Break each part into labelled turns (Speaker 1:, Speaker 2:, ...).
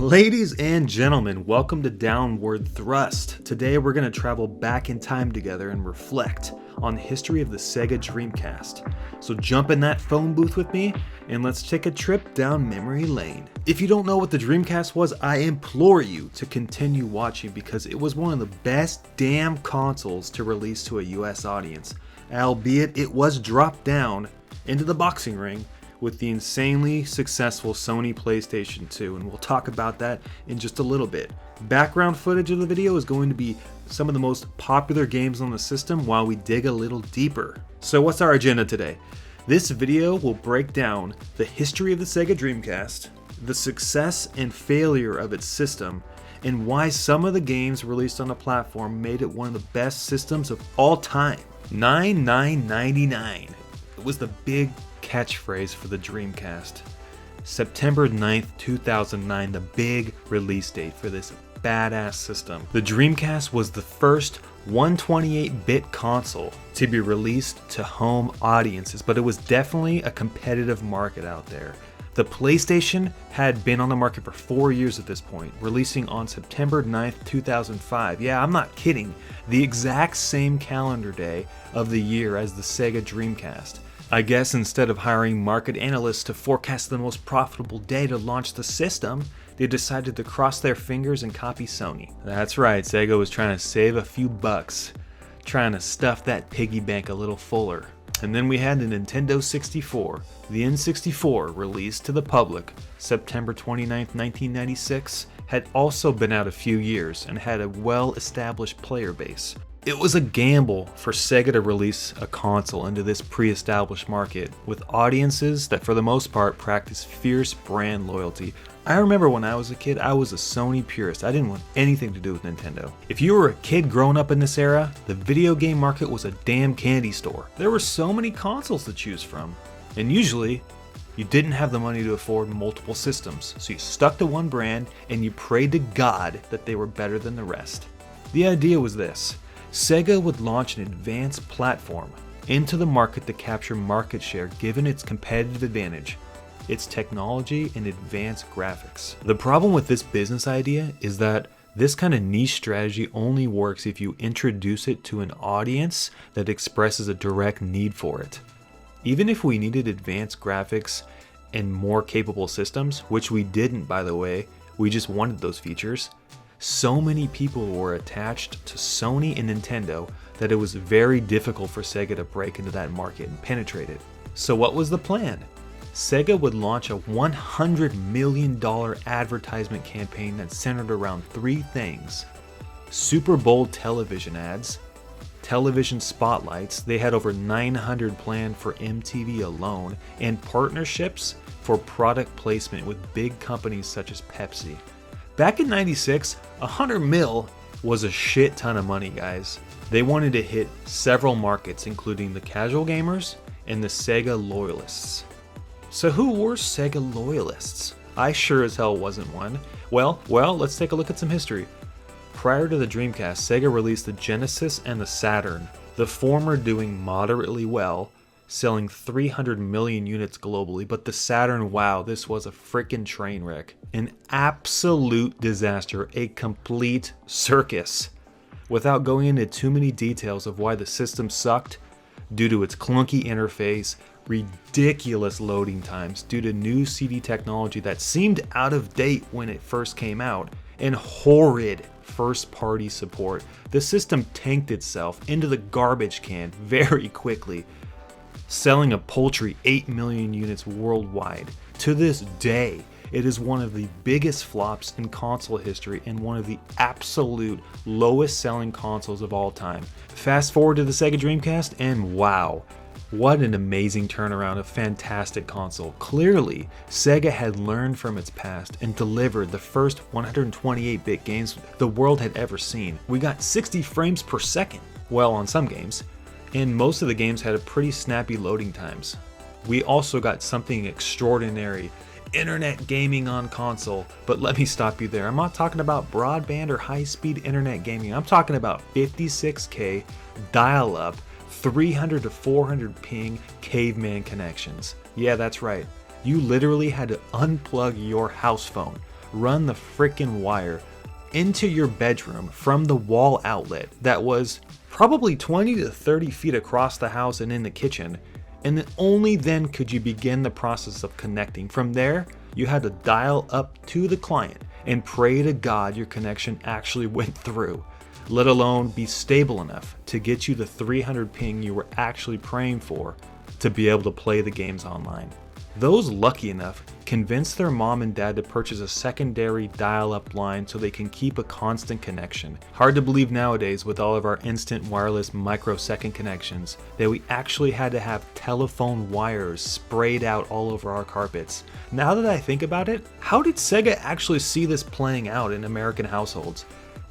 Speaker 1: Ladies and gentlemen, welcome to Downward Thrust. Today we're going to travel back in time together and reflect on the history of the Sega Dreamcast. So jump in that phone booth with me and let's take a trip down memory lane. If you don't know what the Dreamcast was, I implore you to continue watching because it was one of the best damn consoles to release to a US audience, albeit it was dropped down into the boxing ring with the insanely successful Sony PlayStation 2, and we'll talk about that in just a little bit. Background footage of the video is going to be some of the most popular games on the system while we dig a little deeper. So what's our agenda today? This video will break down the history of the Sega Dreamcast, the success and failure of its system, and why some of the games released on the platform made it one of the best systems of all time. 9999. It was the big catchphrase for the Dreamcast. September 9th, 2009, the big release date for this badass system. The Dreamcast was the first 128-bit console to be released to home audiences, but it was definitely a competitive market out there. The PlayStation had been on the market for 4 years at this point, releasing on September 9th, 2005. Yeah, I'm not kidding. The exact same calendar day of the year as the Sega Dreamcast. I guess instead of hiring market analysts to forecast the most profitable day to launch the system, they decided to cross their fingers and copy Sony. That's right, Sega was trying to save a few bucks, trying to stuff that piggy bank a little fuller. And then we had the Nintendo 64. The N64, released to the public September 29th, 1996, had also been out a few years and had a well-established player base. It was a gamble for Sega to release a console into this pre-established market with audiences that for the most part practice fierce brand loyalty. I remember when I was a kid, I was a Sony purist. I didn't want anything to do with Nintendo. If you were a kid growing up in this era, the video game market was a damn candy store. There were so many consoles to choose from, and usually you didn't have the money to afford multiple systems, so you stuck to one brand and you prayed to God that they were better than the rest. The idea was this: Sega would launch an advanced platform into the market to capture market share given its competitive advantage, its technology, and advanced graphics. The problem with this business idea is that this kind of niche strategy only works if you introduce it to an audience that expresses a direct need for it. Even if we needed advanced graphics and more capable systems, which we didn't by the way, we just wanted those features, so many people were attached to Sony and Nintendo that it was very difficult for Sega to break into that market and penetrate it. So what was the plan? Sega would launch a $100 million advertisement campaign that centered around three things: Super Bowl television ads, television spotlights — they had over 900 planned for MTV alone — and partnerships for product placement with big companies such as Pepsi. Back in 96, 100 mil was a shit ton of money, guys. They wanted to hit several markets, including the casual gamers and the Sega loyalists. So who were Sega loyalists? I sure as hell wasn't one. Well, let's take a look at some history. Prior to the Dreamcast, Sega released the Genesis and the Saturn, the former doing moderately well, selling 300 million units globally, but the Saturn, wow, this was a freaking train wreck. An absolute disaster, a complete circus. Without going into too many details of why the system sucked, due to its clunky interface, ridiculous loading times due to new CD technology that seemed out of date when it first came out, and horrid first-party support, the system tanked itself into the garbage can very quickly, selling a paltry 8 million units worldwide. To this day, it is one of the biggest flops in console history and one of the absolute lowest selling consoles of all time. Fast forward to the Sega Dreamcast and wow, what an amazing turnaround, a fantastic console. Clearly, Sega had learned from its past and delivered the first 128-bit games the world had ever seen. We got 60 frames per second, well, on some games, and most of the games had a pretty snappy loading times. We also got something extraordinary: internet gaming on console. But let me stop you there. I'm not talking about broadband or high-speed internet gaming. I'm talking about 56K dial-up 300 to 400 ping caveman connections. Yeah, that's right. You literally had to unplug your house phone, run the frickin' wire into your bedroom from the wall outlet that was probably 20 to 30 feet across the house and in the kitchen, and then only then could you begin the process of connecting. From there, you had to dial up to the client and pray to God your connection actually went through, let alone be stable enough to get you the 300 ping you were actually praying for to be able to play the games online. Those lucky enough convinced their mom and dad to purchase a secondary dial-up line so they can keep a constant connection. Hard to believe nowadays with all of our instant wireless microsecond connections that we actually had to have telephone wires sprayed out all over our carpets. Now that I think about it, how did Sega actually see this playing out in American households?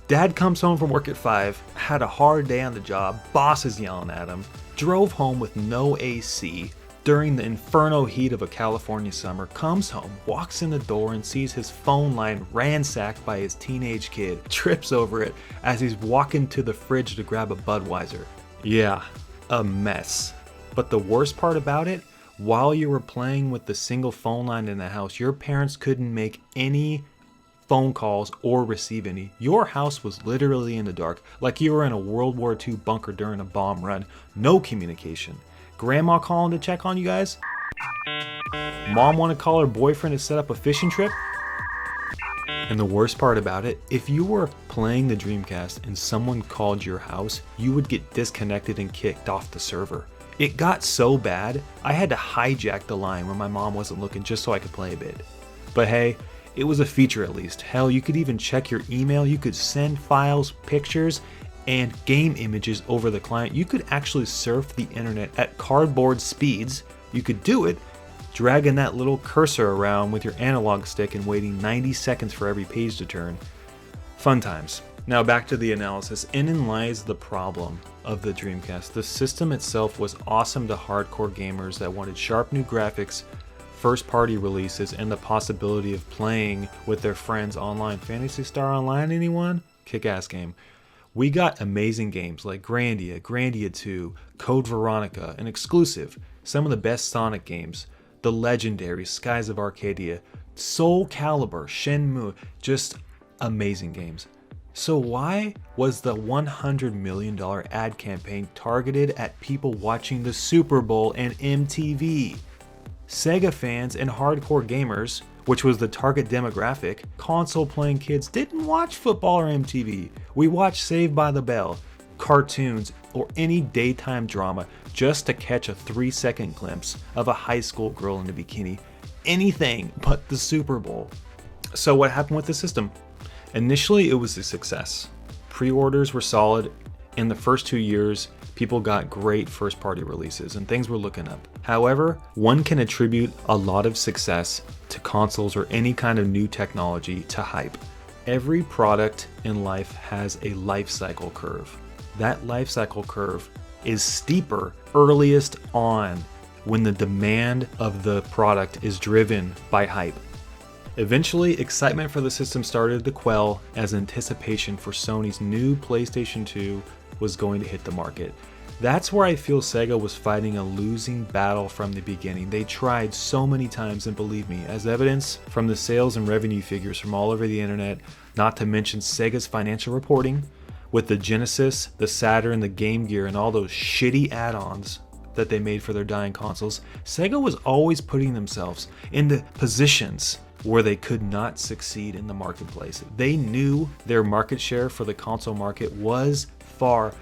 Speaker 1: Dad comes home from work at 5, had a hard day on the job, boss is yelling at him, drove home with no AC, during the inferno heat of a California summer, comes home, walks in the door and sees his phone line ransacked by his teenage kid, trips over it as he's walking to the fridge to grab a Budweiser. Yeah, a mess. But the worst part about it, while you were playing with the single phone line in the house, your parents couldn't make any phone calls or receive any. Your house was literally in the dark, like you were in a World War II bunker during a bomb run. No communication. Grandma calling to check on you guys? Mom want to call her boyfriend to set up a fishing trip? And the worst part about it, if you were playing the Dreamcast and someone called your house, you would get disconnected and kicked off the server. It got so bad, I had to hijack the line when my mom wasn't looking just so I could play a bit. But hey, it was a feature at least. Hell, you could even check your email, you could send files, pictures, and game images over the client. You could actually surf the internet at cardboard speeds. You could do it dragging that little cursor around with your analog stick and waiting 90 seconds for every page to turn. Fun times. Now back to the analysis. In lies the problem of the Dreamcast. The system itself was awesome to hardcore gamers that wanted sharp new graphics, first-party releases, and the possibility of playing with their friends online. Phantasy Star Online, anyone? Kick-ass game. We got amazing games like Grandia, Grandia 2, Code Veronica, an exclusive, some of the best Sonic games, the legendary Skies of Arcadia, Soul Calibur, Shenmue, just amazing games. So why was the $100 million ad campaign targeted at people watching the Super Bowl and MTV? Sega fans and hardcore gamers, which was the target demographic, console-playing kids didn't watch football or MTV. We watched Saved by the Bell, cartoons, or any daytime drama just to catch a 3-second glimpse of a high school girl in a bikini. Anything but the Super Bowl. So what happened with the system? Initially, it was a success. Pre-orders were solid. In the first 2 years, people got great first-party releases and things were looking up. However, one can attribute a lot of success to consoles or any kind of new technology to hype. Every product in life has a life cycle curve. That life cycle curve is steeper earliest on when the demand of the product is driven by hype. Eventually, excitement for the system started to quell as anticipation for Sony's new PlayStation 2 was going to hit the market. That's where I feel Sega was fighting a losing battle from the beginning. They tried so many times, and believe me, as evidence from the sales and revenue figures from all over the internet, not to mention Sega's financial reporting, with the Genesis, the Saturn, the Game Gear, and all those shitty add-ons that they made for their dying consoles, Sega was always putting themselves into positions where they could not succeed in the marketplace. They knew their market share for the console market was far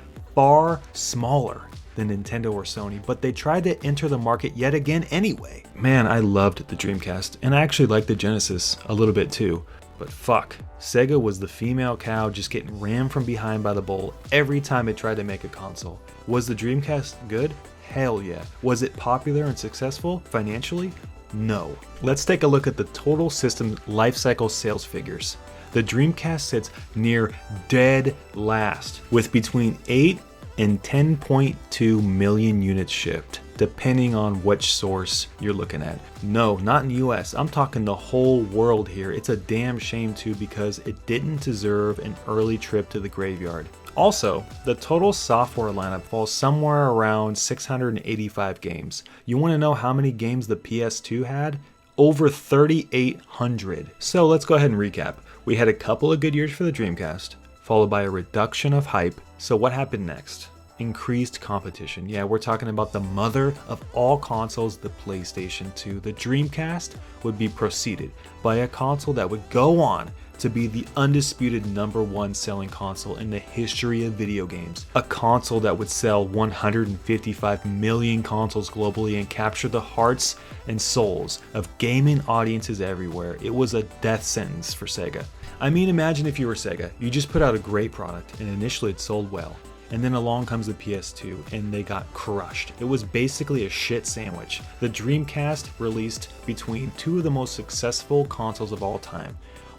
Speaker 1: smaller than Nintendo or Sony, but they tried to enter the market yet again anyway. Man, I loved the Dreamcast, and I actually liked the Genesis a little bit too. But fuck, Sega was the female cow just getting rammed from behind by the bull every time it tried to make a console. Was the Dreamcast good? Hell yeah. Was it popular and successful financially? No. Let's take a look at the total system lifecycle sales figures. The Dreamcast sits near dead last, with between 8 and 10.2 million units shipped, depending on which source you're looking at. No, not in the US, I'm talking the whole world here. It's a damn shame too, because it didn't deserve an early trip to the graveyard. Also, the total software lineup falls somewhere around 685 games. You want to know how many games the PS2 had? over 3,800. So let's go ahead and recap. We had a couple of good years for the Dreamcast, followed by a reduction of hype. So what happened next? Increased competition. Yeah, we're talking about the mother of all consoles, the PlayStation 2. The Dreamcast would be preceded by a console that would go on to be the undisputed #1 selling console in the history of video games. A console that would sell 155 million consoles globally and capture the hearts and souls of gaming audiences everywhere. It was a death sentence for Sega. I mean, imagine if you were Sega. You just put out a great product and initially it sold well. And then along comes the PS2 and they got crushed. It was basically a shit sandwich. The Dreamcast released between two of the most successful consoles of all time,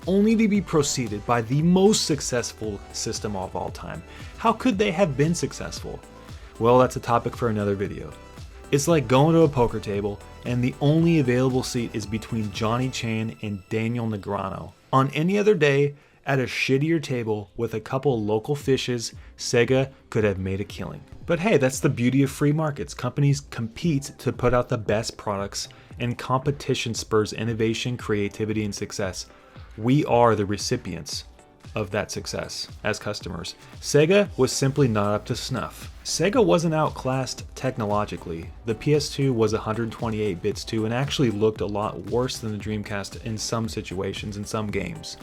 Speaker 1: only to be preceded by the most successful system of all time. How could they have been successful? Well, that's a topic for another video. It's like going to a poker table and the only available seat is between Johnny Chan and Daniel Negreanu. On any other day, at a shittier table with a couple local fishes, Sega could have made a killing. But hey, that's the beauty of free markets. Companies compete to put out the best products, and competition spurs innovation, creativity, and success. We are the recipients of that success as customers. Sega was simply not up to snuff. Sega wasn't outclassed technologically. The PS2 was 128 bits too and actually looked a lot worse than the Dreamcast in some situations, in some games.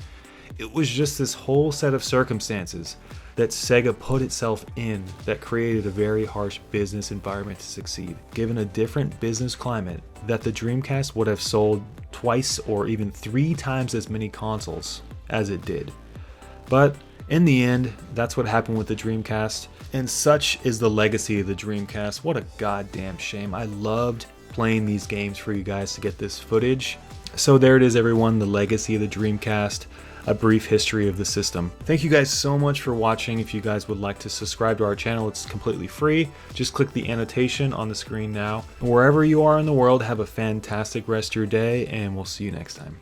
Speaker 1: It was just this whole set of circumstances that Sega put itself in that created a very harsh business environment to succeed. Given a different business climate, that the Dreamcast would have sold twice or even 3 times as many consoles as it did. But in the end, that's what happened with the Dreamcast, and such is the legacy of the Dreamcast. What a goddamn shame. I loved playing these games for you guys to get this footage. So there it is, everyone, the legacy of the Dreamcast. A brief history of the system. Thank you guys so much for watching. If you guys would like to subscribe to our channel, it's completely free. Just click the annotation on the screen now. Wherever you are in the world, have a fantastic rest of your day, and we'll see you next time.